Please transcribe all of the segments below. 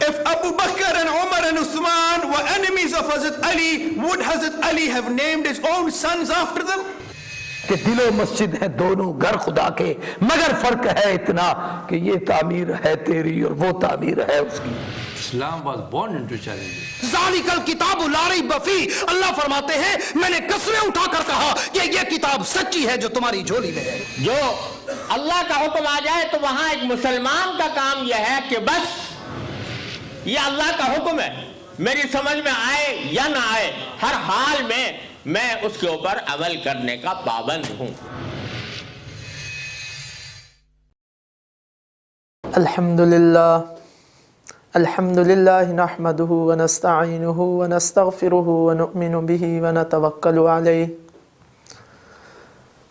If Abu Bakr and Umar and Uthman were enemies of Hazrat Ali, would Hazrat Ali have named his own sons after them? کہ دل و مسجد ہیں دونوں گھر خدا کے، مگر فرق ہے اتنا کہ یہ تعمیر ہے تیری اور وہ تعمیر ہے اس کی. Islam was born into challenge. ذالک الکتاب لا ریب فیہ، اللہ فرماتے ہیں میں نے قسمیں اٹھا کر کہا کہ یہ کتاب سچی ہے جو تمہاری جھولی میں ہے. جو اللہ کا حکم آ جائے تو وہاں ایک مسلمان کا کام یہ ہے کہ بس یہ اللہ کا حکم ہے، میری سمجھ میں آئے یا نہ آئے، ہر حال میں اس کے اوپر عمل کرنے کا پابند ہوں. الحمدللہ نحمده ونستعینه ونستغفره ونؤمن به ونتوکل علیہ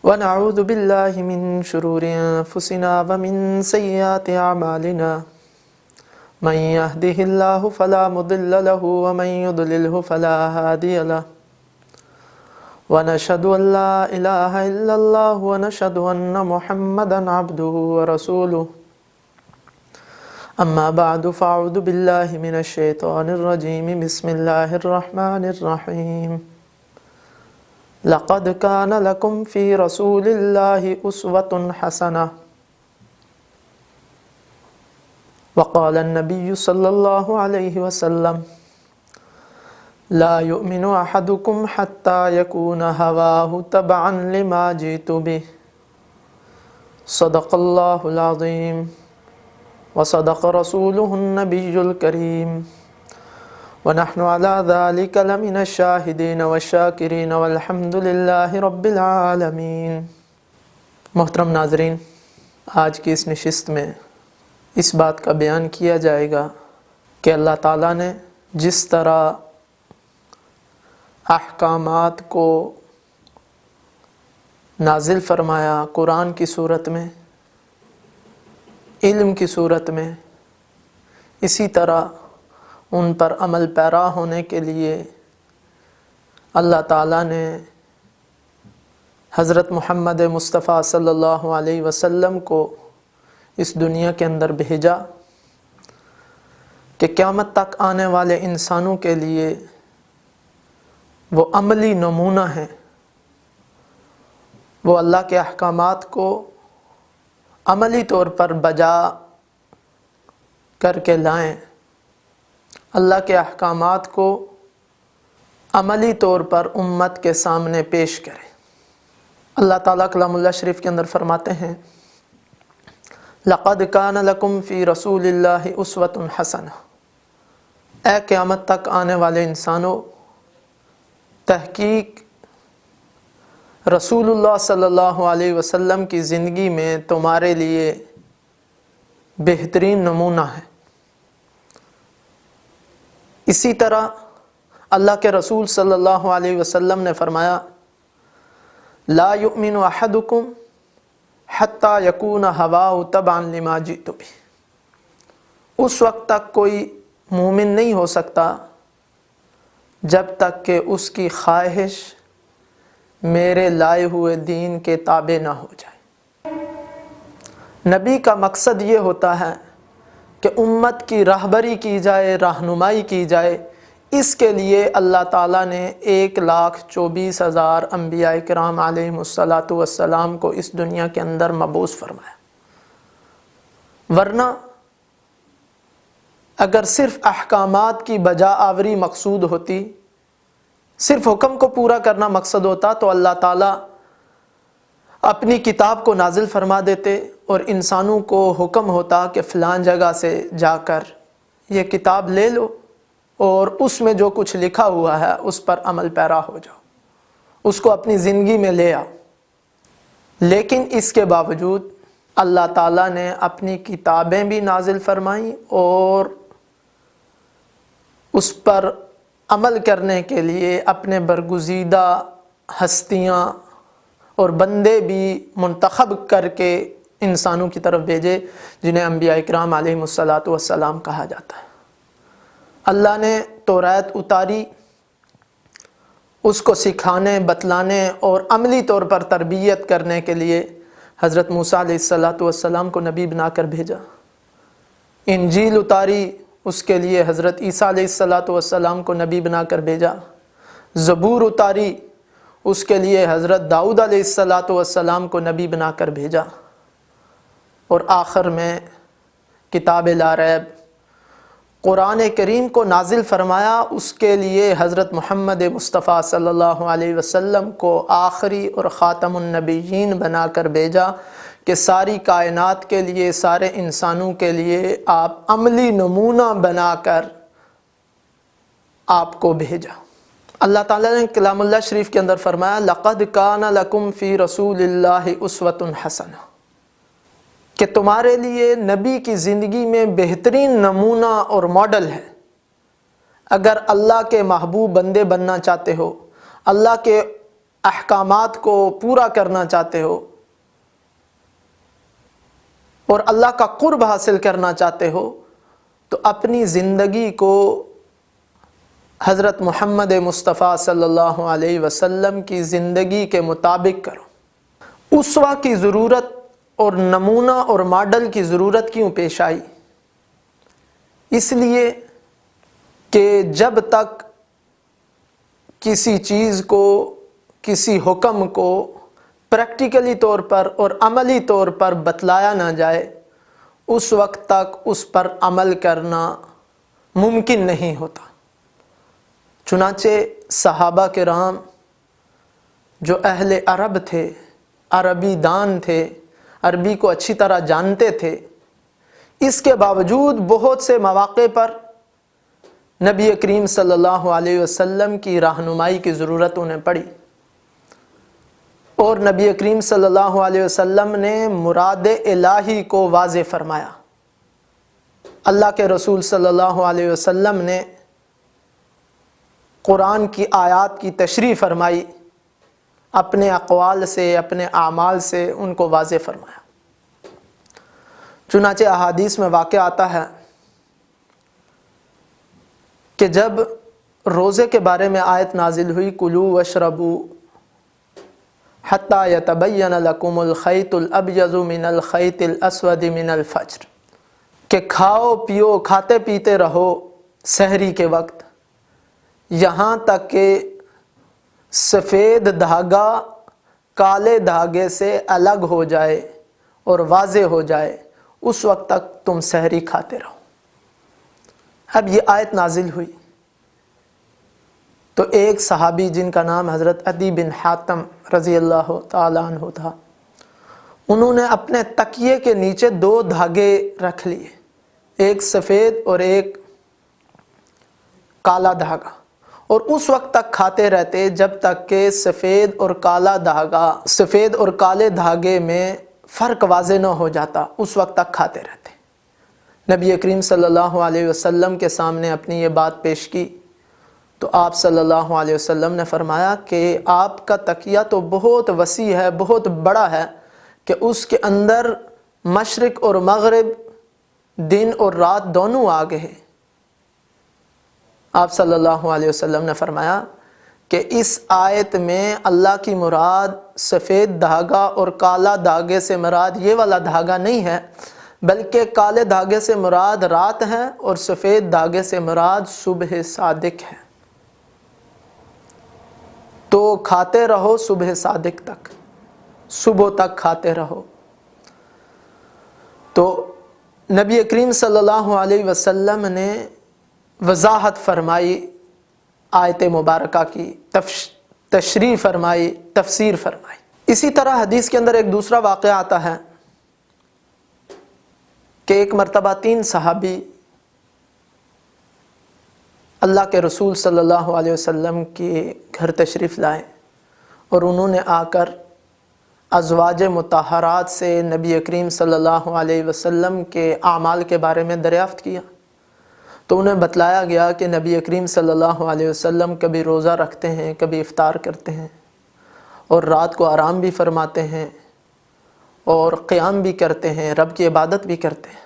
ونعوذ باللہ من شرور انفسنا ومن سیئات اعمالنا من يهده اللہ فلا مضل له ومن يضلله فلا هادی له ونشهد ان لا الہ الا اللہ ونشهد ان محمدا عبده ورسوله اما بعد فاعوذ باللہ من الشیطان الرجیم بسم اللہ الرحمن الرحیم لقد کان لکم فی رسول اللہ اسوۃ حسنہ وقال النبی صلی اللہ علیہ وسلم لا يؤمن احدکم حتی یکون ہواہ تبعا لما جئت بہ صدق اللہ العظیم وصدق رسوله النبی الکریم ونحن على ذلك لمن الشاہدین والشاکرین والحمد للہ رب العالمین. محترم ناظرین، آج کی اس نشست میں اس بات کا بیان کیا جائے گا کہ اللہ تعالیٰ نے جس طرح احکامات کو نازل فرمایا قرآن کی صورت میں، علم کی صورت میں، اسی طرح ان پر عمل پیرا ہونے کے لیے اللہ تعالیٰ نے حضرت محمد مصطفیٰ صلی اللہ علیہ وسلم کو اس دنیا کے اندر بھیجا کہ قیامت تک آنے والے انسانوں کے لیے وہ عملی نمونہ ہیں، وہ اللہ کے احکامات کو عملی طور پر بجا کر کے لائیں، اللہ کے احکامات کو عملی طور پر امت کے سامنے پیش کریں. اللہ تعالیٰ کلام اللہ شریف کے اندر فرماتے ہیں لقد کان لکم فی رسول اللہ اسوۃ حسنہ. اے قیامت تک آنے والے انسانوں، تحقیق رسول اللہ صلی اللہ علیہ وسلم کی زندگی میں تمہارے لیے بہترین نمونہ ہے. اسی طرح اللہ کے رسول صلی اللہ علیہ وسلم نے فرمایا لا یؤمن احدکم حتی یکون ہواہ تبعا لما جئت بہ. اس وقت تک کوئی مومن نہیں ہو سکتا جب تک کہ اس کی خواہش میرے لائے ہوئے دین کے تابع نہ ہو جائے. نبی کا مقصد یہ ہوتا ہے کہ امت کی راہبری کی جائے، رہنمائی کی جائے. اس کے لیے اللہ تعالیٰ نے 1,24,000 انبیاء کرام علیہم السلام کو اس دنیا کے اندر مبعوث فرمایا. ورنہ اگر صرف احکامات کی بجا آوری مقصود ہوتی، صرف حکم کو پورا کرنا مقصد ہوتا، تو اللہ تعالیٰ اپنی کتاب کو نازل فرما دیتے اور انسانوں کو حکم ہوتا کہ فلان جگہ سے جا کر یہ کتاب لے لو اور اس میں جو کچھ لکھا ہوا ہے اس پر عمل پیرا ہو جاؤ، اس کو اپنی زندگی میں لے آؤ. لیکن اس کے باوجود اللہ تعالیٰ نے اپنی کتابیں بھی نازل فرمائیں اور اس پر عمل کرنے کے لیے اپنے برگزیدہ ہستیاں اور بندے بھی منتخب کر کے انسانوں کی طرف بھیجے، جنہیں انبیاء اکرام علیہم السلام کہا جاتا ہے. اللہ نے تورات اتاری، اس کو سکھانے، بتلانے اور عملی طور پر تربیت کرنے کے لیے حضرت موسیٰ علیہ السلام کو نبی بنا کر بھیجا. انجیل اتاری، اس کے لیے حضرت عیسیٰ علیہ السلام کو نبی بنا کر بھیجا، زبور اتاری، اس کے لیے حضرت داؤد علیہ السلام کو نبی بنا کر بھیجا، اور آخر میں کتاب لا ریب قرآن کریم کو نازل فرمایا، اس کے لیے حضرت محمد مصطفیٰ صلی اللہ علیہ وسلم کو آخری اور خاتم النبیین بنا کر بھیجا کہ ساری کائنات کے لیے، سارے انسانوں کے لیے آپ عملی نمونہ بنا کر آپ کو بھیجا۔ اللہ تعالیٰ نے کلام اللہ شریف کے اندر فرمایا لَقَدْ كَانَ لَكُمْ فِي رَسُولِ اللَّهِ أُسْوَةٌ حَسَنَةٌ، کہ تمہارے لیے نبی کی زندگی میں بہترین نمونہ اور ماڈل ہے۔ اگر اللہ کے محبوب بندے بننا چاہتے ہو، اللہ کے احکامات کو پورا کرنا چاہتے ہو اور اللہ کا قرب حاصل کرنا چاہتے ہو، تو اپنی زندگی کو حضرت محمد مصطفیٰ صلی اللہ علیہ وسلم کی زندگی کے مطابق کرو۔ اسوہ کی ضرورت اور نمونہ اور ماڈل کی ضرورت کیوں پیش آئی؟ اس لیے کہ جب تک کسی چیز کو، کسی حکم کو پریکٹیکلی طور پر اور عملی طور پر بتلایا نہ جائے، اس وقت تک اس پر عمل کرنا ممکن نہیں ہوتا۔ چنانچہ صحابہ کرام جو اہل عرب تھے، عربی دان تھے، عربی کو اچھی طرح جانتے تھے، اس کے باوجود بہت سے مواقع پر نبی کریم صلی اللہ علیہ وسلم کی رہنمائی کی ضرورت انہیں پڑی، اور نبی کریم صلی اللہ علیہ وسلم نے مراد الہی کو واضح فرمایا۔ اللہ کے رسول صلی اللہ علیہ وسلم نے قرآن کی آیات کی تشریح فرمائی، اپنے اقوال سے، اپنے اعمال سے ان کو واضح فرمایا۔ چنانچہ احادیث میں واقع آتا ہے کہ جب روزے کے بارے میں آیت نازل ہوئی کلوا واشربوا حتی یتبین لکم الخیط الابیض من الخیط الاسود من الفجر، کہ کھاؤ پیو، کھاتے پیتے رہو سحری کے وقت، یہاں تک کہ سفید دھاگا کالے دھاگے سے الگ ہو جائے اور واضح ہو جائے، اس وقت تک تم سحری کھاتے رہو۔ اب یہ آیت نازل ہوئی تو ایک صحابی جن کا نام حضرت عدی بن حاتم رضی اللہ تعالیٰ عنہ تھا، انہوں نے اپنے تکیے کے نیچے 2 دھاگے رکھ لیے، ایک سفید اور ایک کالا دھاگا، اور اس وقت تک کھاتے رہتے جب تک کہ سفید اور کالے دھاگے میں فرق واضح نہ ہو جاتا، اس وقت تک کھاتے رہتے۔ نبی کریم صلی اللہ علیہ وسلم کے سامنے اپنی یہ بات پیش کی تو آپ صلی اللہ علیہ وسلم نے فرمایا کہ آپ کا تکیہ تو بہت وسیع ہے، بہت بڑا ہے، کہ اس کے اندر مشرق اور مغرب، دن اور رات دونوں آ گئے ہیں۔ آپ صلی اللہ علیہ وسلم نے فرمایا کہ اس آیت میں اللہ کی مراد سفید دھاگا اور کالا دھاگے سے مراد یہ والا دھاگا نہیں ہے، بلکہ کالے دھاگے سے مراد رات ہے اور سفید دھاگے سے مراد صبح صادق ہے۔ تو کھاتے رہو صبح صادق تک، صبح تک کھاتے رہو۔ تو نبی کریم صلی اللہ علیہ وسلم نے وضاحت فرمائی آیت مبارکہ کی، تشریح فرمائی، تفسیر فرمائی۔ اسی طرح حدیث کے اندر ایک دوسرا واقعہ آتا ہے کہ ایک مرتبہ 3 صحابی اللہ کے رسول صلی اللہ علیہ وسلم کے گھر تشریف لائے، اور انہوں نے آ کر ازواج مطہرات سے نبی کریم صلی اللہ علیہ وسلم کے اعمال کے بارے میں دریافت کیا۔ تو انہیں بتلایا گیا کہ نبی کریم صلی اللہ علیہ وسلم کبھی روزہ رکھتے ہیں، کبھی افطار کرتے ہیں، اور رات کو آرام بھی فرماتے ہیں، اور قیام بھی کرتے ہیں، رب کی عبادت بھی کرتے ہیں۔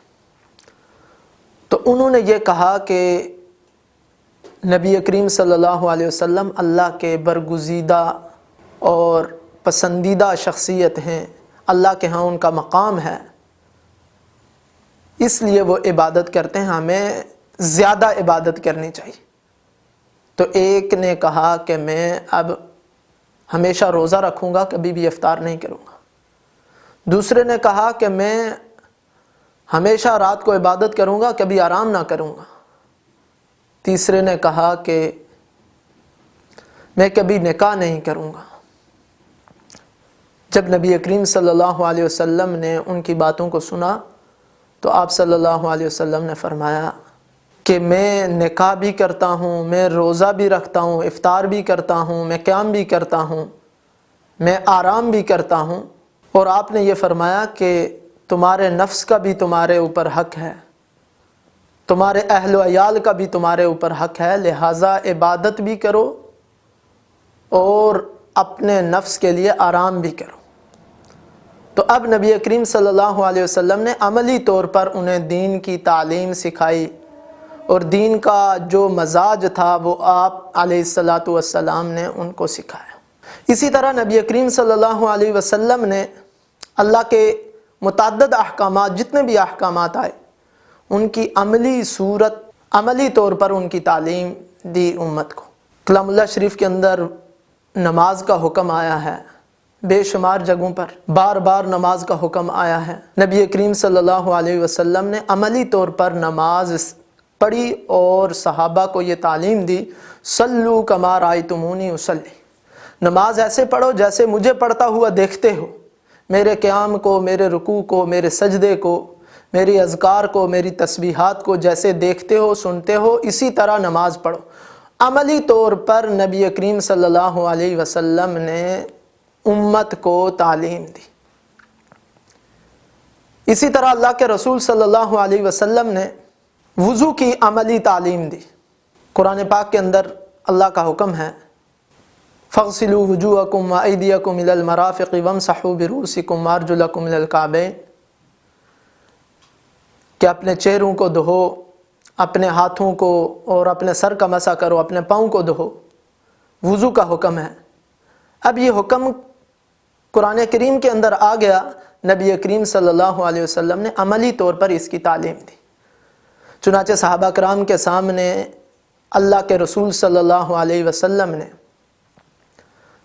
تو انہوں نے یہ کہا کہ نبی کریم صلی اللہ علیہ وسلم اللہ کے برگزیدہ اور پسندیدہ شخصیت ہیں، اللہ کے ہاں ان کا مقام ہے، اس لیے وہ عبادت کرتے ہیں، ہمیں زیادہ عبادت کرنی چاہیے۔ تو ایک نے کہا کہ میں اب ہمیشہ روزہ رکھوں گا، کبھی بھی افطار نہیں کروں گا۔ دوسرے نے کہا کہ میں ہمیشہ رات کو عبادت کروں گا، کبھی آرام نہ کروں گا۔ تیسرے نے کہا کہ میں کبھی نکاح نہیں کروں گا۔ جب نبی کریم صلی اللہ علیہ وسلم نے ان کی باتوں کو سنا تو آپ صلی اللہ علیہ وسلم نے فرمایا کہ میں نکاح بھی کرتا ہوں، میں روزہ بھی رکھتا ہوں، افطار بھی کرتا ہوں، میں قیام بھی کرتا ہوں، میں آرام بھی کرتا ہوں، اور آپ نے یہ فرمایا کہ تمہارے نفس کا بھی تمہارے اوپر حق ہے، تمہارے اہل و عیال کا بھی تمہارے اوپر حق ہے، لہٰذا عبادت بھی کرو اور اپنے نفس کے لیے آرام بھی کرو۔ تو اب نبی کریم صلی اللہ علیہ وسلم نے عملی طور پر انہیں دین کی تعلیم سکھائی، اور دین کا جو مزاج تھا وہ آپ علیہ السلام نے ان کو سکھایا۔ اسی طرح نبی کریم صلی اللہ علیہ وسلم نے اللہ کے متعدد احکامات، جتنے بھی احکامات آئے، ان کی عملی صورت، عملی طور پر ان کی تعلیم دی امت کو۔ کلام اللہ شریف کے اندر نماز کا حکم آیا ہے، بے شمار جگہوں پر بار بار نماز کا حکم آیا ہے۔ نبی کریم صلی اللہ علیہ وسلم نے عملی طور پر نماز پڑھی اور صحابہ کو یہ تعلیم دی، صلو کما رأیتمونی اصلی، نماز ایسے پڑھو جیسے مجھے پڑھتا ہوا دیکھتے ہو، میرے قیام کو، میرے رکوع کو، میرے سجدے کو، میری اذکار کو، میری تسبیحات کو جیسے دیکھتے ہو، سنتے ہو، اسی طرح نماز پڑھو۔ عملی طور پر نبی کریم صلی اللہ علیہ وسلم نے امت کو تعلیم دی۔ اسی طرح اللہ کے رسول صلی اللہ علیہ وسلم نے وضو کی عملی تعلیم دی۔ قرآن پاک کے اندر اللہ کا حکم ہے فَاغْسِلُوا وُجُوهَكُمْ وَأَيْدِيَكُمْ إِلَى الْمَرَافِقِ وَامْسَحُوا بِرُؤُوسِكُمْ وَأَرْجُلَكُمْ إِلَى الْكَعْبَيْنِ، کہ اپنے چہروں کو دھو، اپنے ہاتھوں کو اور اپنے سر کا مسح کرو، اپنے پاؤں کو دھو۔ وضو کا حکم ہے۔ اب یہ حکم قرآن کریم کے اندر آ گیا، نبی کریم صلی اللہ علیہ وسلم نے عملی طور پر اس کی تعلیم دی۔ چنانچہ صحابہ کرام کے سامنے اللہ کے رسول صلی اللہ علیہ وسلم نے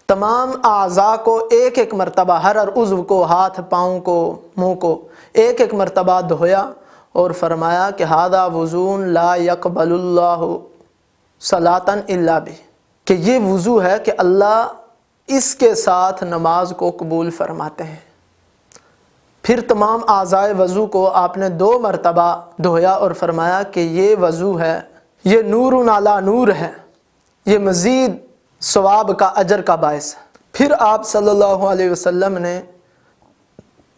تمام اعضاء کو ایک ایک مرتبہ، ہر عضو کو، ہاتھ، پاؤں کو، منہ کو ایک ایک مرتبہ دھویا اور فرمایا کہ ھذا وضوء لا يقبل اللہ صلاۃ الا بہ، کہ یہ وضو ہے کہ اللہ اس کے ساتھ نماز کو قبول فرماتے ہیں۔ پھر تمام اعضاء وضو کو آپ نے 2 مرتبہ دھویا اور فرمایا کہ یہ وضو ہے، یہ نور علی نور ہے، یہ مزید ثواب کا، اجر کا باعث ہے۔ پھر آپ صلی اللہ علیہ وسلم نے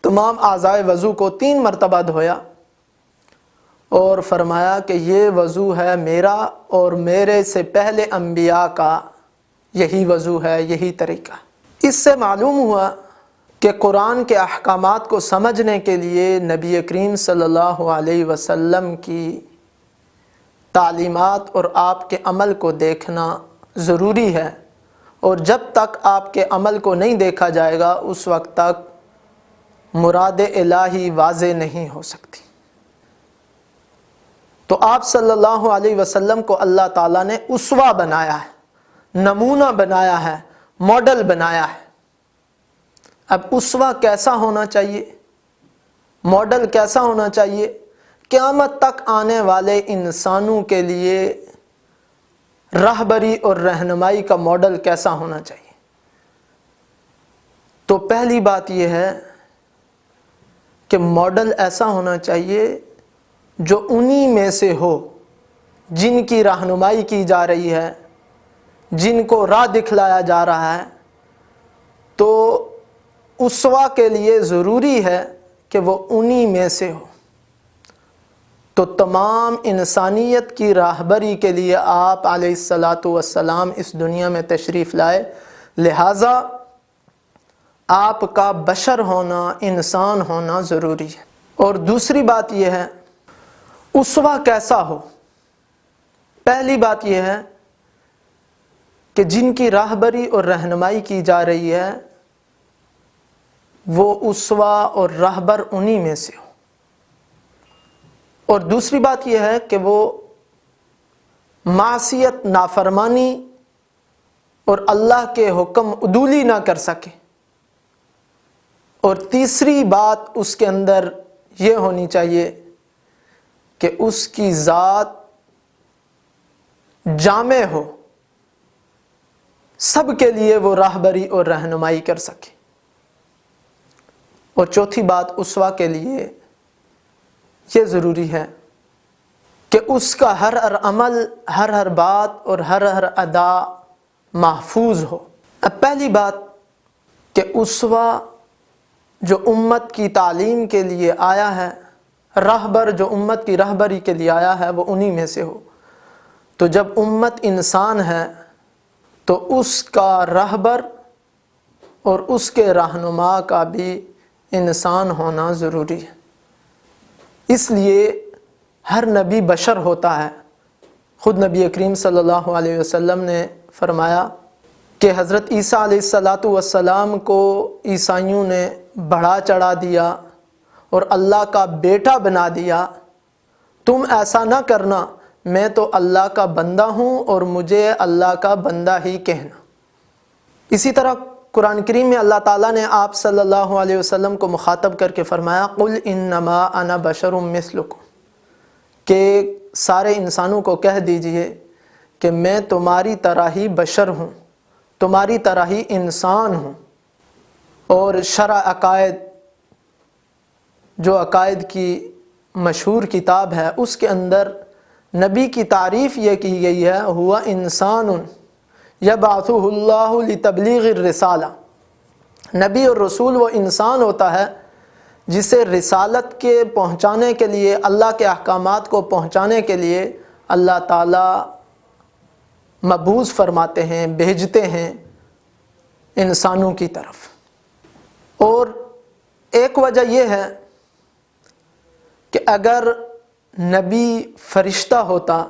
تمام اعضاء وضو کو 3 مرتبہ دھویا اور فرمایا کہ یہ وضو ہے میرا اور میرے سے پہلے انبیاء کا یہی وضو ہے، یہی طریقہ۔ اس سے معلوم ہوا کہ قرآن کے احکامات کو سمجھنے کے لیے نبی کریم صلی اللہ علیہ وسلم کی تعلیمات اور آپ کے عمل کو دیکھنا ضروری ہے، اور جب تک آپ کے عمل کو نہیں دیکھا جائے گا اس وقت تک مراد الہی واضح نہیں ہو سکتی۔ تو آپ صلی اللہ علیہ وسلم کو اللہ تعالیٰ نے اسوہ بنایا ہے، نمونہ بنایا ہے، ماڈل بنایا ہے۔ اب اسوہ کیسا ہونا چاہیے، ماڈل کیسا ہونا چاہیے؟ قیامت تک آنے والے انسانوں کے لیے راہبری اور رہنمائی کا ماڈل کیسا ہونا چاہیے؟ تو پہلی بات یہ ہے کہ ماڈل ایسا ہونا چاہیے جو انہی میں سے ہو جن کی رہنمائی کی جا رہی ہے، جن کو راہ دکھلایا جا رہا ہے۔ تو اسوہ کے لیے ضروری ہے کہ وہ انہی میں سے ہو۔ تو تمام انسانیت کی راہبری کے لیے آپ علیہ السلام اس دنیا میں تشریف لائے، لہٰذا آپ کا بشر ہونا، انسان ہونا ضروری ہے۔ اور دوسری بات یہ ہے اسوہ کیسا ہو؟ پہلی بات یہ ہے کہ جن کی راہبری اور رہنمائی کی جا رہی ہے وہ اسوہ اور راہبر انہی میں سے ہو۔ اور دوسری بات یہ ہے کہ وہ معصیت نافرمانی اور اللہ کے حکم عدولی نہ کر سکے، اور تیسری بات اس کے اندر یہ ہونی چاہیے کہ اس کی ذات جامع ہو، سب کے لیے وہ راہبری اور رہنمائی کر سکے۔ اور چوتھی بات اسوہ کے لیے یہ ضروری ہے کہ اس کا ہر عمل، ہر بات اور ہر ادا محفوظ ہو۔ اب پہلی بات کہ اسوہ جو امت کی تعلیم کے لیے آیا ہے، راہبر جو امت کی رہبری کے لیے آیا ہے، وہ انہی میں سے ہو۔ تو جب امت انسان ہے تو اس کا رہبر اور اس کے رہنما کا بھی انسان ہونا ضروری ہے۔ اس لیے ہر نبی بشر ہوتا ہے۔ خود نبی کریم صلی اللہ علیہ وسلم نے فرمایا کہ حضرت عیسیٰ علیہ السلام کو عیسائیوں نے بڑھا چڑھا دیا اور اللہ کا بیٹا بنا دیا، تم ایسا نہ کرنا، میں تو اللہ کا بندہ ہوں اور مجھے اللہ کا بندہ ہی کہنا۔ اسی طرح قرآن کریم میں اللہ تعالیٰ نے آپ صلی اللہ علیہ وسلم کو مخاطب کر کے فرمایا قُلْ إِنَّمَا أَنَا بَشَرٌ مِثْلُكُمْ، کہ سارے انسانوں کو کہہ دیجئے کہ میں تمہاری طرح ہی بشر ہوں، تمہاری طرح ہی انسان ہوں۔ اور شرح عقائد، جو عقائد کی مشہور کتاب ہے، اس کے اندر نبی کی تعریف یہ کی گئی ہے ہوا انسان یبعثہ اللہ لتبلیغ الرسالہ، نبی اور رسول وہ انسان ہوتا ہے جسے رسالت کے پہنچانے کے لیے، اللہ کے احکامات کو پہنچانے کے لیے اللہ تعالیٰ مبعوث فرماتے ہیں، بھیجتے ہیں انسانوں کی طرف۔ اور ایک وجہ یہ ہے کہ اگر نبی فرشتہ ہوتا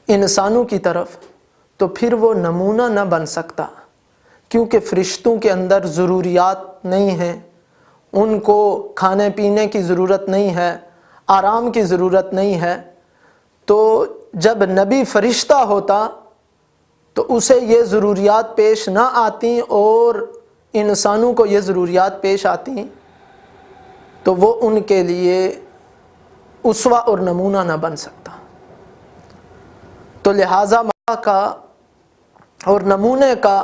انسانوں کی طرف تو پھر وہ نمونہ نہ بن سکتا، کیونکہ فرشتوں کے اندر ضروریات نہیں ہیں، ان کو کھانے پینے کی ضرورت نہیں ہے، آرام کی ضرورت نہیں ہے۔ تو جب نبی فرشتہ ہوتا تو اسے یہ ضروریات پیش نہ آتی اور انسانوں کو یہ ضروریات پیش آتی، تو وہ ان کے لیے اسوہ اور نمونہ نہ بن سکتا۔ تو لہٰذا کا اور نمونے کا،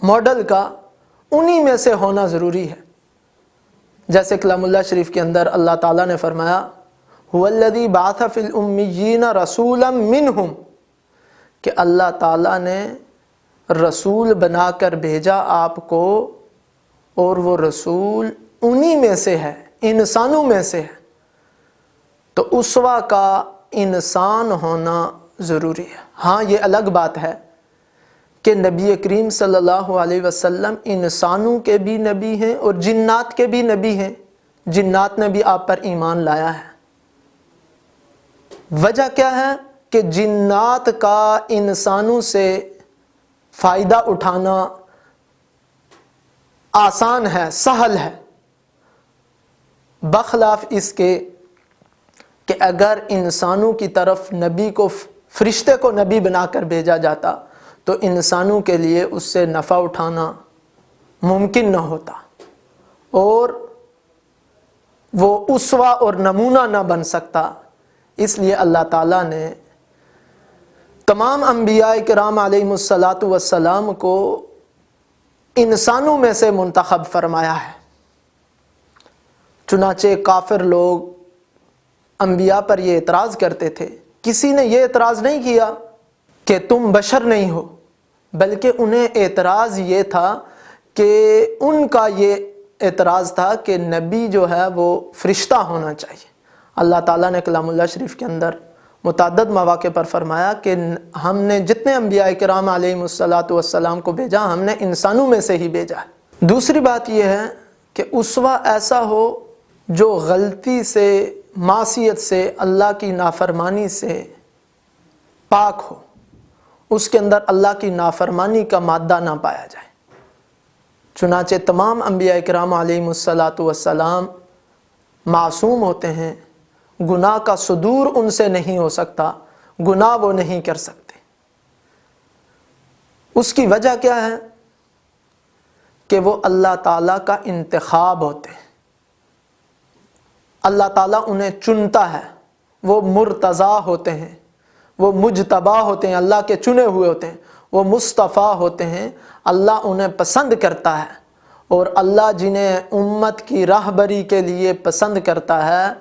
ماڈل کا انہی میں سے ہونا ضروری ہے۔ جیسے کلام اللہ شریف کے اندر اللہ تعالیٰ نے فرمایا هُوَ الَّذِي بَعَثَ فِي الْأُمِّيِّينَ رَسُولًا مِّنْهُمْ، کہ اللہ تعالیٰ نے رسول بنا کر بھیجا آپ کو، اور وہ رسول انہی میں سے ہے، انسانوں میں سے ہے۔ تو اسوہ کا انسان ہونا ضروری ہے۔ ہاں یہ الگ بات ہے کہ نبی کریم صلی اللہ علیہ وسلم انسانوں کے بھی نبی ہیں اور جنات کے بھی نبی ہیں، جنات نے بھی آپ پر ایمان لایا ہے۔ وجہ کیا ہے کہ جنات کا انسانوں سے فائدہ اٹھانا آسان ہے، سہل ہے، بخلاف اس کے کہ اگر انسانوں کی طرف نبی کو، فرشتے کو نبی بنا کر بھیجا جاتا تو انسانوں کے لیے اس سے نفع اٹھانا ممکن نہ ہوتا، اور وہ اسوہ اور نمونہ نہ بن سکتا۔ اس لیے اللہ تعالیٰ نے تمام انبیاء کرام علیہم السلام کو انسانوں میں سے منتخب فرمایا ہے۔ چنانچہ کافر لوگ انبیاء پر یہ اعتراض کرتے تھے، کسی نے یہ اعتراض نہیں کیا کہ تم بشر نہیں ہو، بلکہ انہیں اعتراض یہ تھا کہ ان کا یہ اعتراض تھا کہ نبی جو ہے وہ فرشتہ ہونا چاہیے۔ اللہ تعالیٰ نے کلام اللہ شریف کے اندر متعدد مواقع پر فرمایا کہ ہم نے جتنے انبیاء کرام علیہم السلام کو بھیجا، ہم نے انسانوں میں سے ہی بھیجا ہے۔ دوسری بات یہ ہے کہ اسوہ ایسا ہو جو غلطی سے، معصیت سے، اللہ کی نافرمانی سے پاک ہو، اس کے اندر اللہ کی نافرمانی کا مادہ نہ پایا جائے۔ چنانچہ تمام انبیاء کرام علیہم السلام معصوم ہوتے ہیں، گناہ کا صدور ان سے نہیں ہو سکتا، گناہ وہ نہیں کر سکتے۔ اس کی وجہ کیا ہے؟ کہ وہ اللہ تعالیٰ کا انتخاب ہوتے ہیں، اللہ تعالیٰ انہیں چنتا ہے، وہ مرتضیٰ ہوتے ہیں، وہ مجتبیٰ ہوتے ہیں، اللہ کے چنے ہوئے ہوتے ہیں، وہ مصطفیٰ ہوتے ہیں، اللہ انہیں پسند کرتا ہے۔ اور اللہ جنہیں امت کی راہبری کے لیے پسند کرتا ہے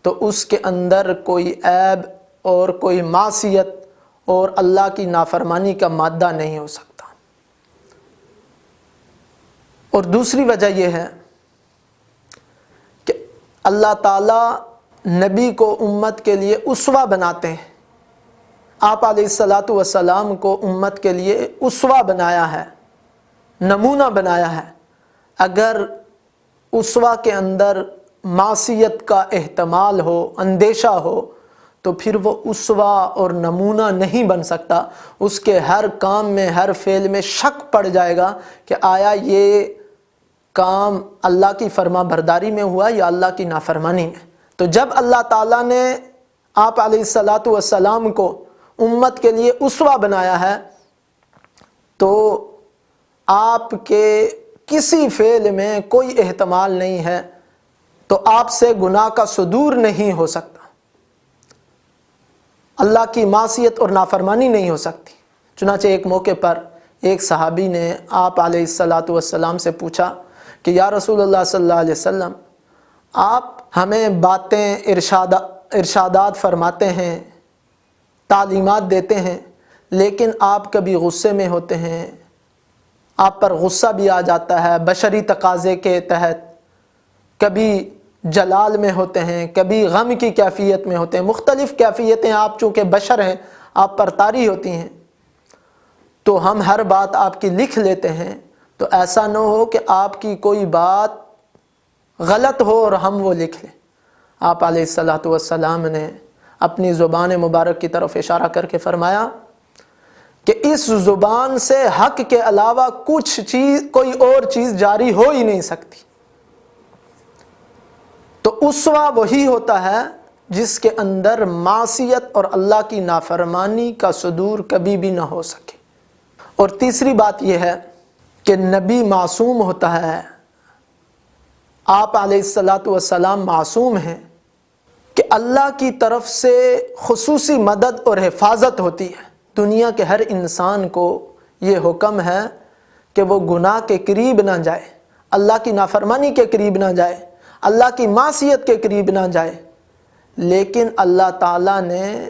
تو اس کے اندر کوئی عیب اور کوئی معصیت اور اللہ کی نافرمانی کا مادہ نہیں ہو سکتا۔ اور دوسری وجہ یہ ہے کہ اللہ تعالیٰ نبی کو امت کے لیے اسوہ بناتے ہیں۔ آپ علیہ الصلاۃ والسلام کو امت کے لیے اسوہ بنایا ہے، نمونہ بنایا ہے۔ اگر اسوہ کے اندر معصیت کا احتمال ہو، اندیشہ ہو، تو پھر وہ اسوہ اور نمونہ نہیں بن سکتا۔ اس کے ہر کام میں، ہر فعل میں شک پڑ جائے گا کہ آیا یہ کام اللہ کی فرما برداری میں ہوا یا اللہ کی نافرمانی میں۔ تو جب اللہ تعالیٰ نے آپ علیہ الصلاۃ والسلام کو امت کے لیے اسوہ بنایا ہے تو آپ کے کسی فعل میں کوئی احتمال نہیں ہے، تو آپ سے گناہ کا صدور نہیں ہو سکتا، اللہ کی معصیت اور نافرمانی نہیں ہو سکتی۔ چنانچہ ایک موقع پر ایک صحابی نے آپ علیہ الصلاۃ والسلام سے پوچھا کہ یا رسول اللہ صلی اللہ علیہ وسلم، آپ ہمیں باتیں ارشادات فرماتے ہیں، تعلیمات دیتے ہیں، لیکن آپ کبھی غصے میں ہوتے ہیں، آپ پر غصہ بھی آ جاتا ہے بشری تقاضے کے تحت، کبھی جلال میں ہوتے ہیں، کبھی غم کی کیفیت میں ہوتے ہیں، مختلف کیفیتیں آپ چونکہ بشر ہیں آپ پر طاری ہوتی ہیں، تو ہم ہر بات آپ کی لکھ لیتے ہیں، تو ایسا نہ ہو کہ آپ کی کوئی بات غلط ہو اور ہم وہ لکھ لیں۔ آپ علیہ الصلاۃ والسلام نے اپنی زبان مبارک کی طرف اشارہ کر کے فرمایا کہ اس زبان سے حق کے علاوہ کوئی اور چیز جاری ہو ہی نہیں سکتی۔ تو اسوہ وہی ہوتا ہے جس کے اندر معصیت اور اللہ کی نافرمانی کا صدور کبھی بھی نہ ہو سکے۔ اور تیسری بات یہ ہے کہ نبی معصوم ہوتا ہے، آپ علیہ الصلاۃ والسلام معصوم ہیں کہ اللہ کی طرف سے خصوصی مدد اور حفاظت ہوتی ہے۔ دنیا کے ہر انسان کو یہ حکم ہے کہ وہ گناہ کے قریب نہ جائے، اللہ کی نافرمانی کے قریب نہ جائے، اللہ کی معصیت کے قریب نہ جائے، لیکن اللہ تعالیٰ نے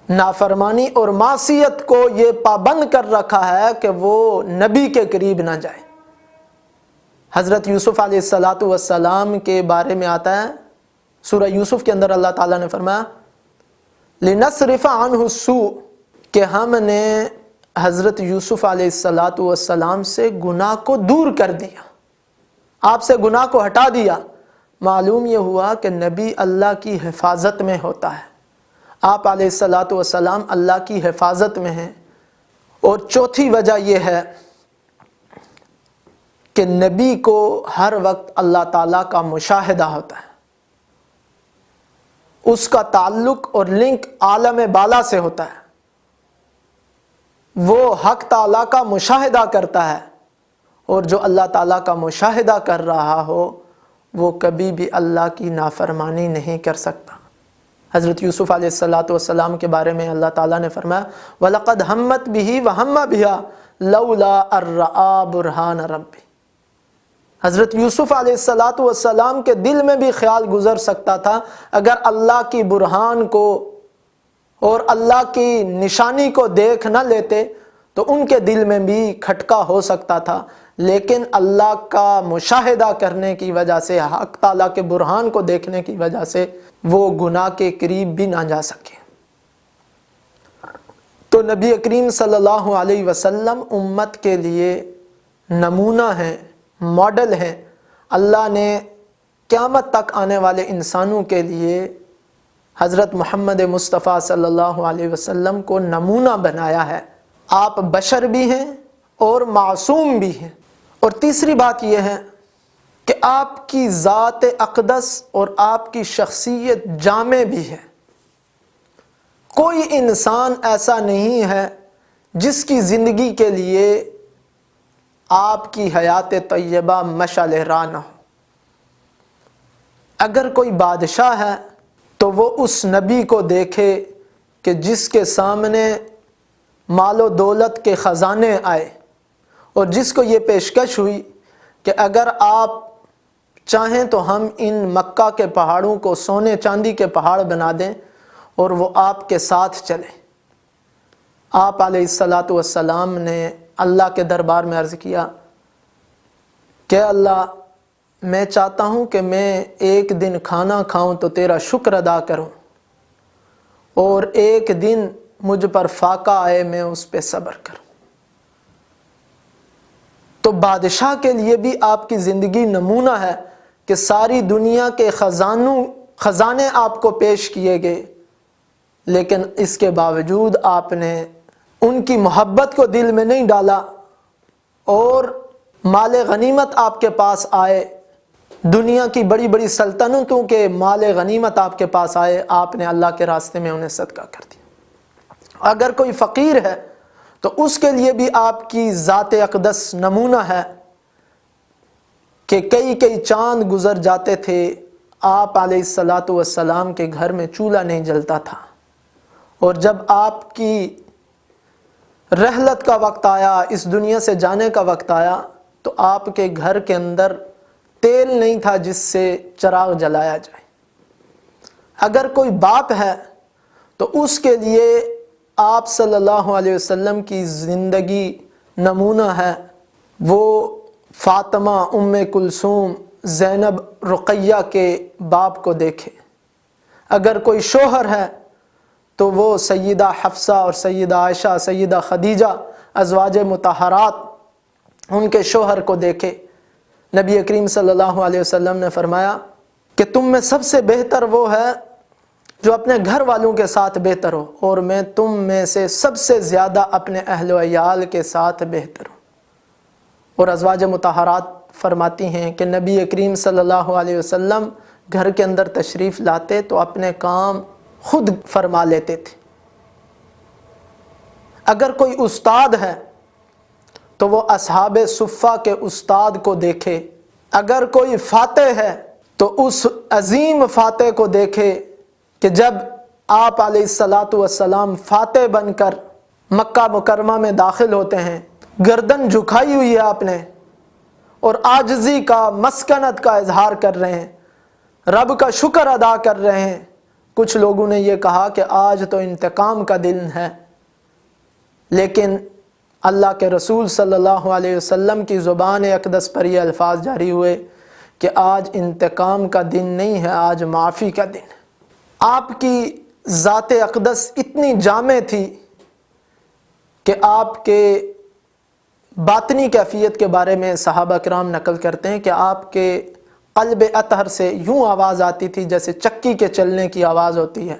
نافرمانی اور معصیت کو یہ پابند کر رکھا ہے کہ وہ نبی کے قریب نہ جائے۔ حضرت یوسف علیہ الصلاۃ والسلام کے بارے میں آتا ہے سورہ یوسف کے اندر، اللہ تعالیٰ نے فرمایا لِنَصْرِفَ عَنْهُ السُّوءَ، کہ ہم نے حضرت یوسف علیہ الصلاۃ والسلام سے گناہ کو دور کر دیا، آپ سے گناہ کو ہٹا دیا۔ معلوم یہ ہوا کہ نبی اللہ کی حفاظت میں ہوتا ہے، آپ علیہ الصلاۃ والسلام اللہ کی حفاظت میں ہیں۔ اور چوتھی وجہ یہ ہے کہ نبی کو ہر وقت اللہ تعالیٰ کا مشاہدہ ہوتا ہے، اس کا تعلق اور لنک عالم بالا سے ہوتا ہے، وہ حق تعالیٰ کا مشاہدہ کرتا ہے، اور جو اللہ تعالیٰ کا مشاہدہ کر رہا ہو وہ کبھی بھی اللہ کی نافرمانی نہیں کر سکتا۔ حضرت یوسف علیہ الصلاۃ والسلام کے بارے میں اللہ تعالیٰ نے فرمایا وَلَقَدْ هَمَّتْ بِهِ وَهَمَّ بِهَا لَوْلَا أَن رَأَىٰ بُرْهَانَ رَبِّهِ۔ حضرت یوسف علیہ الصلاۃ والسلام کے دل میں بھی خیال گزر سکتا تھا اگر اللہ کی برہان کو اور اللہ کی نشانی کو دیکھ نہ لیتے تو ان کے دل میں بھی کھٹکا ہو سکتا تھا، لیکن اللہ کا مشاہدہ کرنے کی وجہ سے، حق تعالیٰ کے برہان کو دیکھنے کی وجہ سے وہ گناہ کے قریب بھی نہ جا سکے۔ تو نبی کریم صلی اللہ علیہ وسلم امت کے لیے نمونہ ہیں، ماڈل ہیں۔ اللہ نے قیامت تک آنے والے انسانوں کے لیے حضرت محمد مصطفیٰ صلی اللہ علیہ وسلم کو نمونہ بنایا ہے۔ آپ بشر بھی ہیں اور معصوم بھی ہیں۔ اور تیسری بات یہ ہے کہ آپ کی ذات اقدس اور آپ کی شخصیت جامع بھی ہے، کوئی انسان ایسا نہیں ہے جس کی زندگی کے لیے آپ کی حیات طیبہ مشعل راہ نہ ہو۔ اگر کوئی بادشاہ ہے تو وہ اس نبی کو دیکھے کہ جس کے سامنے مال و دولت کے خزانے آئے اور جس کو یہ پیشکش ہوئی کہ اگر آپ چاہیں تو ہم ان مکہ کے پہاڑوں کو سونے چاندی کے پہاڑ بنا دیں اور وہ آپ کے ساتھ چلیں۔ آپ علیہ الصلاۃ والسلام نے اللہ کے دربار میں عرض کیا کہ اللہ، میں چاہتا ہوں کہ میں ایک دن کھانا کھاؤں تو تیرا شکر ادا کروں، اور ایک دن مجھ پر فاقہ آئے میں اس پہ صبر کروں۔ تو بادشاہ کے لیے بھی آپ کی زندگی نمونہ ہے کہ ساری دنیا کے خزانے آپ کو پیش کیے گئے، لیکن اس کے باوجود آپ نے ان کی محبت کو دل میں نہیں ڈالا، اور مال غنیمت آپ کے پاس آئے، دنیا کی بڑی بڑی سلطنتوں کے مال غنیمت آپ کے پاس آئے، آپ نے اللہ کے راستے میں انہیں صدقہ کر دیا۔ اگر کوئی فقیر ہے تو اس کے لیے بھی آپ کی ذات اقدس نمونہ ہے کہ کئی چاند گزر جاتے تھے، آپ علیہ الصلاۃ والسلام کے گھر میں چولہا نہیں جلتا تھا، اور جب آپ کی رحلت کا وقت آیا، اس دنیا سے جانے کا وقت آیا، تو آپ کے گھر کے اندر تیل نہیں تھا جس سے چراغ جلایا جائے۔ اگر کوئی باپ ہے تو اس کے لیے آپ صلی اللہ علیہ وسلم کی زندگی نمونہ ہے۔ وہ فاطمہ، ام کلثوم، زینب، رقیہ کے باپ کو دیکھے۔ اگر کوئی شوہر ہے تو وہ سیدہ حفصہ اور سیدہ عائشہ، سیدہ خدیجہ، ازواج مطہرات، ان کے شوہر کو دیکھے۔ نبی کریم صلی اللہ علیہ وسلم نے فرمایا کہ تم میں سب سے بہتر وہ ہے جو اپنے گھر والوں کے ساتھ بہتر ہو، اور میں تم میں سے سب سے زیادہ اپنے اہل و عیال کے ساتھ بہتر ہوں۔ اور ازواج مطہرات فرماتی ہیں کہ نبی کریم صلی اللہ علیہ وسلم گھر کے اندر تشریف لاتے تو اپنے کام خود فرما لیتے تھے۔ اگر کوئی استاد ہے تو وہ اصحاب صفہ کے استاد کو دیکھے۔ اگر کوئی فاتح ہے تو اس عظیم فاتح کو دیکھے کہ جب آپ علیہ الصلاۃ والسلام فاتح بن کر مکہ مکرمہ میں داخل ہوتے ہیں، گردن جھکائی ہوئی ہے آپ نے، اور عاجزی کا، مسکنت کا اظہار کر رہے ہیں، رب کا شکر ادا کر رہے ہیں۔ کچھ لوگوں نے یہ کہا کہ آج تو انتقام کا دن ہے، لیکن اللہ کے رسول صلی اللہ علیہ وسلم کی زبان اقدس پر یہ الفاظ جاری ہوئے کہ آج انتقام کا دن نہیں ہے، آج معافی کا دن ہے۔ آپ کی ذات اقدس اتنی جامع تھی کہ آپ کے باطنی کیفیت کے بارے میں صحابہ کرام نقل کرتے ہیں کہ آپ کے قلب اطہر سے یوں آواز آتی تھی جیسے چکی کے چلنے کی آواز ہوتی ہے،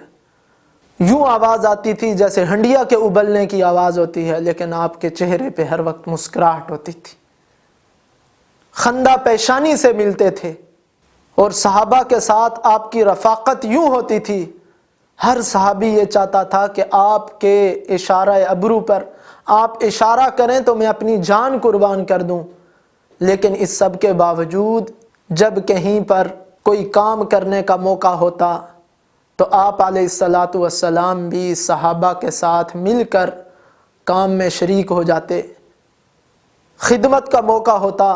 یوں آواز آتی تھی جیسے ہنڈیا کے ابلنے کی آواز ہوتی ہے، لیکن آپ کے چہرے پہ ہر وقت مسکراہٹ ہوتی تھی، خندہ پیشانی سے ملتے تھے، اور صحابہ کے ساتھ آپ کی رفاقت یوں ہوتی تھی، ہر صحابی یہ چاہتا تھا کہ آپ کے اشارہ ابرو پر آپ اشارہ کریں تو میں اپنی جان قربان کر دوں۔ لیکن اس سب کے باوجود جب کہیں پر کوئی کام کرنے کا موقع ہوتا تو آپ علیہ الصلاۃ والسلام بھی صحابہ کے ساتھ مل کر کام میں شریک ہو جاتے۔ خدمت کا موقع ہوتا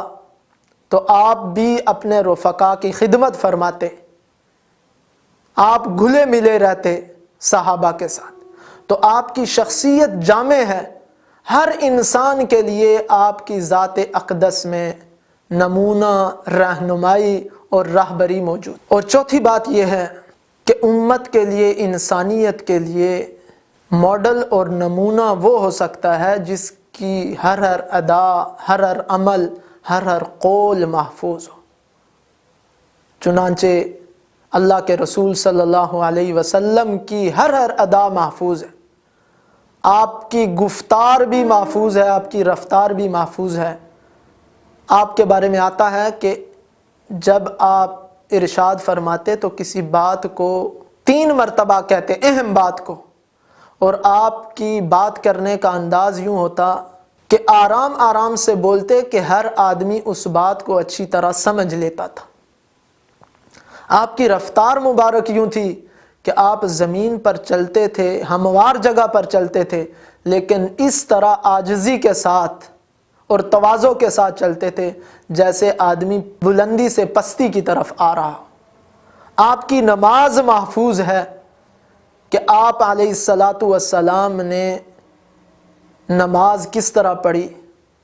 تو آپ بھی اپنے رفقا کی خدمت فرماتے، آپ گھلے ملے رہتے صحابہ کے ساتھ۔ تو آپ کی شخصیت جامع ہے، ہر انسان کے لیے آپ کی ذات اقدس میں نمونہ، رہنمائی اور راہبری موجود۔ اور چوتھی بات یہ ہے کہ امت کے لیے، انسانیت کے لیے ماڈل اور نمونہ وہ ہو سکتا ہے جس کی ہر ادا، ہر عمل، ہر قول محفوظ ہو۔ چنانچہ اللہ کے رسول صلی اللہ علیہ وسلم کی ہر ادا محفوظ ہے، آپ کی گفتار بھی محفوظ ہے، آپ کی رفتار بھی محفوظ ہے۔ آپ کے بارے میں آتا ہے کہ جب آپ ارشاد فرماتے تو کسی بات کو 3 مرتبہ کہتے، اہم بات کو، اور آپ کی بات کرنے کا انداز یوں ہوتا کہ آرام آرام سے بولتے کہ ہر آدمی اس بات کو اچھی طرح سمجھ لیتا تھا۔ آپ کی رفتار مبارک یوں تھی کہ آپ زمین پر چلتے تھے، ہموار جگہ پر چلتے تھے، لیکن اس طرح عاجزی کے ساتھ اور تواضع کے ساتھ چلتے تھے جیسے آدمی بلندی سے پستی کی طرف آ رہا۔ آپ کی نماز محفوظ ہے کہ آپ علیہ الصلاۃ والسلام نے نماز کس طرح پڑھی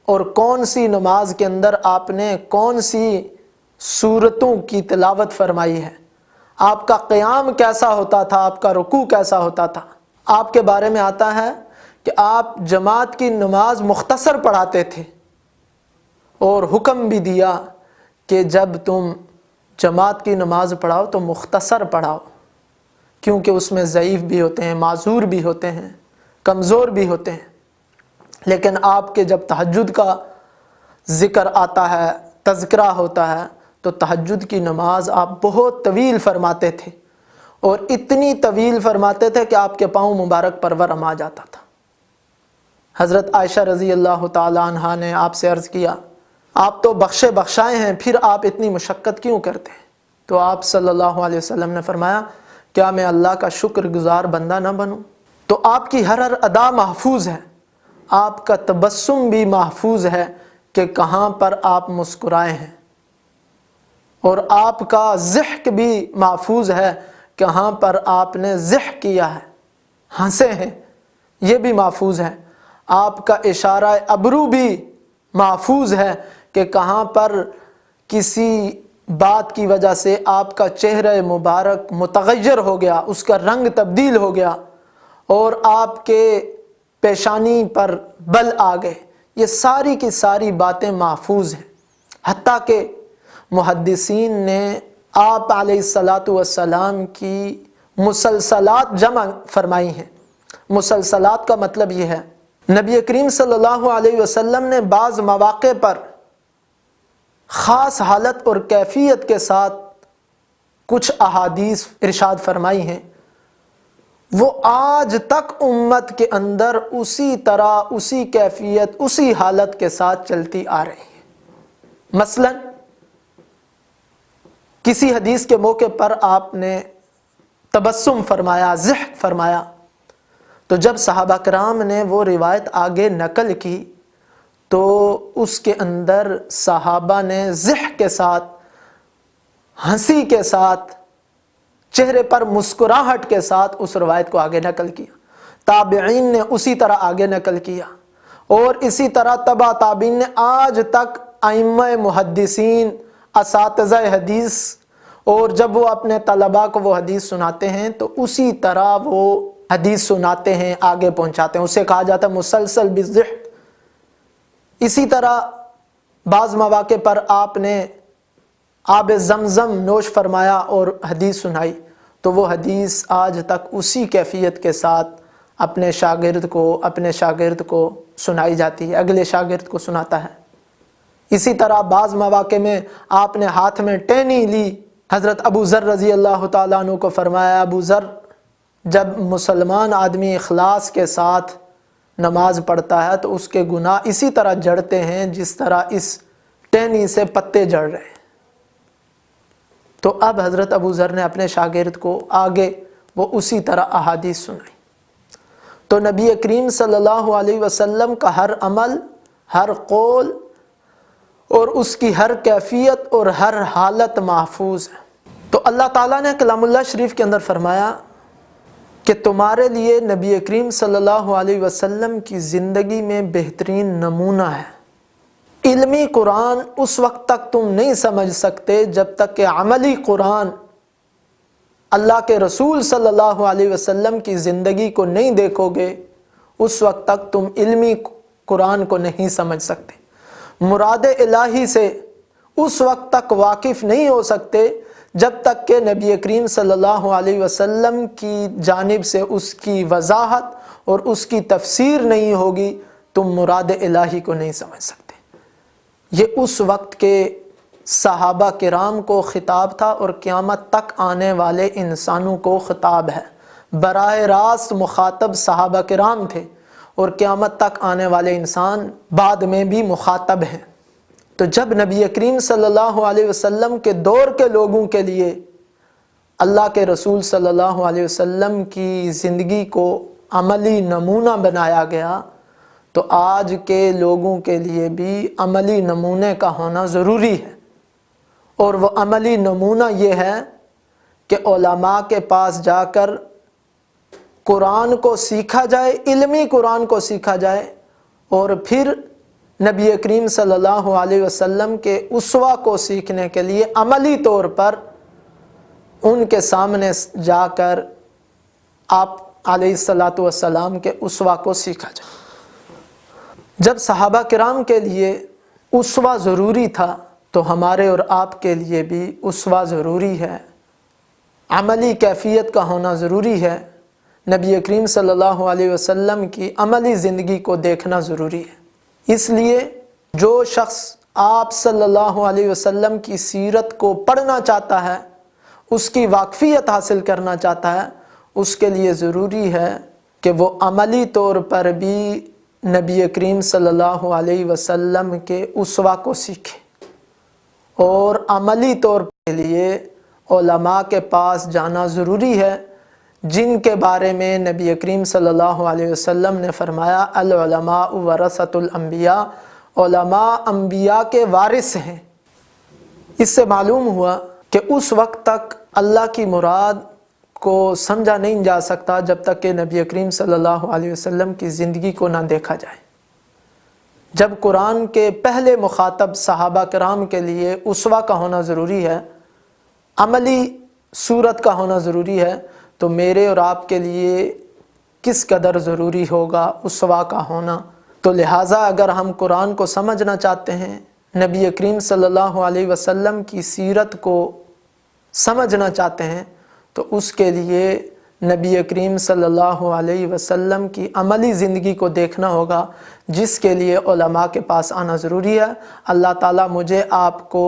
اور کون سی نماز کے اندر آپ نے کون سی سورتوں کی تلاوت فرمائی ہے، آپ کا قیام کیسا ہوتا تھا، آپ کا رکوع کیسا ہوتا تھا۔ آپ کے بارے میں آتا ہے کہ آپ جماعت کی نماز مختصر پڑھاتے تھے اور حکم بھی دیا کہ جب تم جماعت کی نماز پڑھاؤ تو مختصر پڑھاؤ، کیونکہ اس میں ضعیف بھی ہوتے ہیں، معذور بھی ہوتے ہیں، کمزور بھی ہوتے ہیں۔ لیکن آپ کے جب تہجد کا ذکر آتا ہے، تذکرہ ہوتا ہے، تو تہجد کی نماز آپ بہت طویل فرماتے تھے، اور اتنی طویل فرماتے تھے کہ آپ کے پاؤں مبارک پر ورم آ جاتا تھا۔ حضرت عائشہ رضی اللہ تعالی عنہا نے آپ سے عرض کیا، آپ تو بخشے بخشائے ہیں، پھر آپ اتنی مشقت کیوں کرتے ہیں؟ تو آپ صلی اللہ علیہ وسلم نے فرمایا، کیا میں اللہ کا شکر گزار بندہ نہ بنوں؟ تو آپ کی ہر ادا محفوظ ہے، آپ کا تبسم بھی محفوظ ہے کہ کہاں پر آپ مسکرائے ہیں، اور آپ کا ضحک بھی محفوظ ہے، کہاں پر آپ نے ضحک کیا ہے، ہنسے ہیں، یہ بھی محفوظ ہے۔ آپ کا اشارہ ابرو بھی محفوظ ہے کہ کہاں پر کسی بات کی وجہ سے آپ کا چہرہ مبارک متغیر ہو گیا، اس کا رنگ تبدیل ہو گیا اور آپ کے پیشانی پر بل آ گئے، یہ ساری کی ساری باتیں محفوظ ہیں۔ حتیٰ کہ محدثین نے آپ علیہ الصلاۃ والسلام کی مسلسلات جمع فرمائی ہیں۔ مسلسلات کا مطلب یہ ہے، نبی کریم صلی اللہ علیہ وسلم نے بعض مواقع پر خاص حالت اور کیفیت کے ساتھ کچھ احادیث ارشاد فرمائی ہیں، وہ آج تک امت کے اندر اسی طرح، اسی کیفیت، اسی حالت کے ساتھ چلتی آ رہی ہیں۔ مثلا کسی حدیث کے موقع پر آپ نے تبسم فرمایا، ضحک فرمایا، تو جب صحابہ کرام نے وہ روایت آگے نقل کی تو اس کے اندر صحابہ نے ضحک کے ساتھ، ہنسی کے ساتھ، چہرے پر مسکراہٹ کے ساتھ اس روایت کو آگے نقل کیا۔ تابعین نے اسی طرح آگے نقل کیا، اور اسی طرح تبع تابعین نے آج تک ائمہ محدثین، اساتذہ حدیث، اور جب وہ اپنے طلباء کو وہ حدیث سناتے ہیں تو اسی طرح وہ حدیث سناتے ہیں، آگے پہنچاتے ہیں، اسے کہا جاتا ہے مسلسل بالضحک۔ اسی طرح بعض مواقع پر آپ نے آب زمزم نوش فرمایا اور حدیث سنائی، تو وہ حدیث آج تک اسی کیفیت کے ساتھ اپنے شاگرد کو سنائی جاتی ہے، اگلے شاگرد کو سناتا ہے۔ اسی طرح بعض مواقع میں آپ نے ہاتھ میں ٹہنی لی۔ حضرت ابو ذر رضی اللہ تعالیٰ عنہ کو فرمایا، ابو ذر، جب مسلمان آدمی اخلاص کے ساتھ نماز پڑھتا ہے تو اس کے گناہ اسی طرح جڑتے ہیں جس طرح اس ٹہنی سے پتے جڑ رہے ہیں۔ تو اب حضرت ابو ذر نے اپنے شاگرد کو آگے وہ اسی طرح احادیث سنائی۔ تو نبی کریم صلی اللہ علیہ وسلم کا ہر عمل، ہر قول اور اس کی ہر کیفیت اور ہر حالت محفوظ ہے۔ تو اللہ تعالیٰ نے کلام اللہ شریف کے اندر فرمایا کہ تمہارے لیے نبی کریم صلی اللہ علیہ وسلم کی زندگی میں بہترین نمونہ ہے۔ علمی قرآن اس وقت تک تم نہیں سمجھ سکتے جب تک کہ عملی قرآن، اللہ کے رسول صلی اللہ علیہ وسلم کی زندگی کو نہیں دیکھو گے، اس وقت تک تم علمی قرآن کو نہیں سمجھ سکتے۔ مراد الہی سے اس وقت تک واقف نہیں ہو سکتے جب تک کہ نبی کریم صلی اللہ علیہ وسلم کی جانب سے اس کی وضاحت اور اس کی تفسیر نہیں ہوگی، تم مراد الہی کو نہیں سمجھ سکتے۔ یہ اس وقت کے صحابہ کرام کو خطاب تھا اور قیامت تک آنے والے انسانوں کو خطاب ہے۔ براہ راست مخاطب صحابہ کرام تھے اور قیامت تک آنے والے انسان بعد میں بھی مخاطب ہیں۔ تو جب نبی کریم صلی اللہ علیہ وسلم کے دور کے لوگوں کے لیے اللہ کے رسول صلی اللہ علیہ وسلم کی زندگی کو عملی نمونہ بنایا گیا، تو آج کے لوگوں کے لیے بھی عملی نمونے کا ہونا ضروری ہے۔ اور وہ عملی نمونہ یہ ہے کہ علماء کے پاس جا کر قرآن کو سیکھا جائے، علمی قرآن کو سیکھا جائے، اور پھر نبی کریم صلی اللہ علیہ وسلم کے اسوہ کو سیکھنے کے لیے عملی طور پر ان کے سامنے جا کر آپ علیہ الصلاۃ والسلام کے اسوہ کو سیکھا جائے۔ جب صحابہ کرام کے لیے اسوہ ضروری تھا تو ہمارے اور آپ کے لیے بھی اسوہ ضروری ہے، عملی کیفیت کا ہونا ضروری ہے، نبی کریم صلی اللہ علیہ وسلم کی عملی زندگی کو دیکھنا ضروری ہے۔ اس لیے جو شخص آپ صلی اللہ علیہ وسلم کی سیرت کو پڑھنا چاہتا ہے، اس کی واقفیت حاصل کرنا چاہتا ہے، اس کے لیے ضروری ہے کہ وہ عملی طور پر بھی نبی کریم صلی اللہ علیہ وسلم کے اسوہ کو سیکھے، اور عملی طور کے لیے علماء کے پاس جانا ضروری ہے، جن کے بارے میں نبی کریم صلی اللہ علیہ وسلم نے فرمایا العلماء ورثۃ الانبیاء، علماء انبیاء کے وارث ہیں۔ اس سے معلوم ہوا کہ اس وقت تک اللہ کی مراد کو سمجھا نہیں جا سکتا جب تک کہ نبی کریم صلی اللہ علیہ وسلم کی زندگی کو نہ دیکھا جائے۔ جب قرآن کے پہلے مخاطب صحابہ کرام کے لیے اسوہ کا ہونا ضروری ہے، عملی صورت کا ہونا ضروری ہے، تو میرے اور آپ کے لیے کس قدر ضروری ہوگا اسوہ کا ہونا۔ تو لہٰذا اگر ہم قرآن کو سمجھنا چاہتے ہیں، نبی کریم صلی اللہ علیہ وسلم کی سیرت کو سمجھنا چاہتے ہیں، تو اس کے لیے نبی کریم صلی اللہ علیہ وسلم کی عملی زندگی کو دیکھنا ہوگا، جس کے لیے علماء کے پاس آنا ضروری ہے۔ اللہ تعالیٰ مجھے آپ کو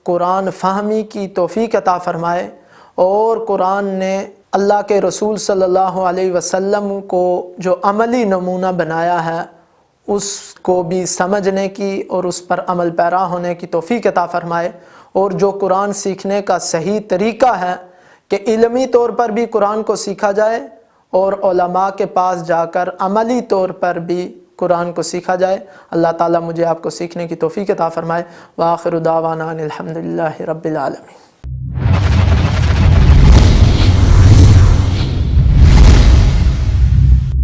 قرآن فہمی کی توفیق عطا فرمائے، اور قرآن نے اللہ کے رسول صلی اللہ علیہ وسلم کو جو عملی نمونہ بنایا ہے، اس کو بھی سمجھنے کی اور اس پر عمل پیرا ہونے کی توفیق عطا فرمائے، اور جو قرآن سیکھنے کا صحیح طریقہ ہے کہ علمی طور پر بھی قرآن کو سیکھا جائے اور علماء کے پاس جا کر عملی طور پر بھی قرآن کو سیکھا جائے، اللہ تعالیٰ مجھے آپ کو سیکھنے کی توفیق عطا فرمائے۔ وآخر دعوانا ان الحمدللہ رب العالمین۔